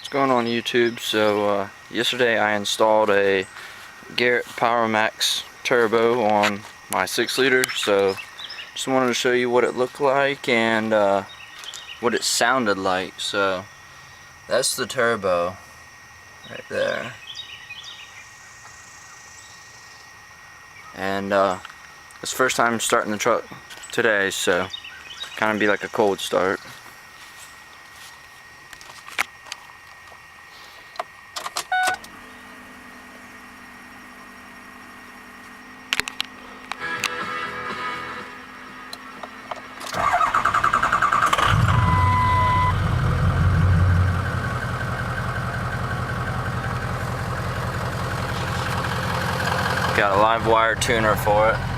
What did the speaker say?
What's going on YouTube? So yesterday I installed a Garrett Powermax turbo on my 6-liter, so just wanted to show you what it looked like and what it sounded like. So that's the turbo right there, and it's the first time starting the truck today, so kind of be like a cold start. Got a live wire tuner for it.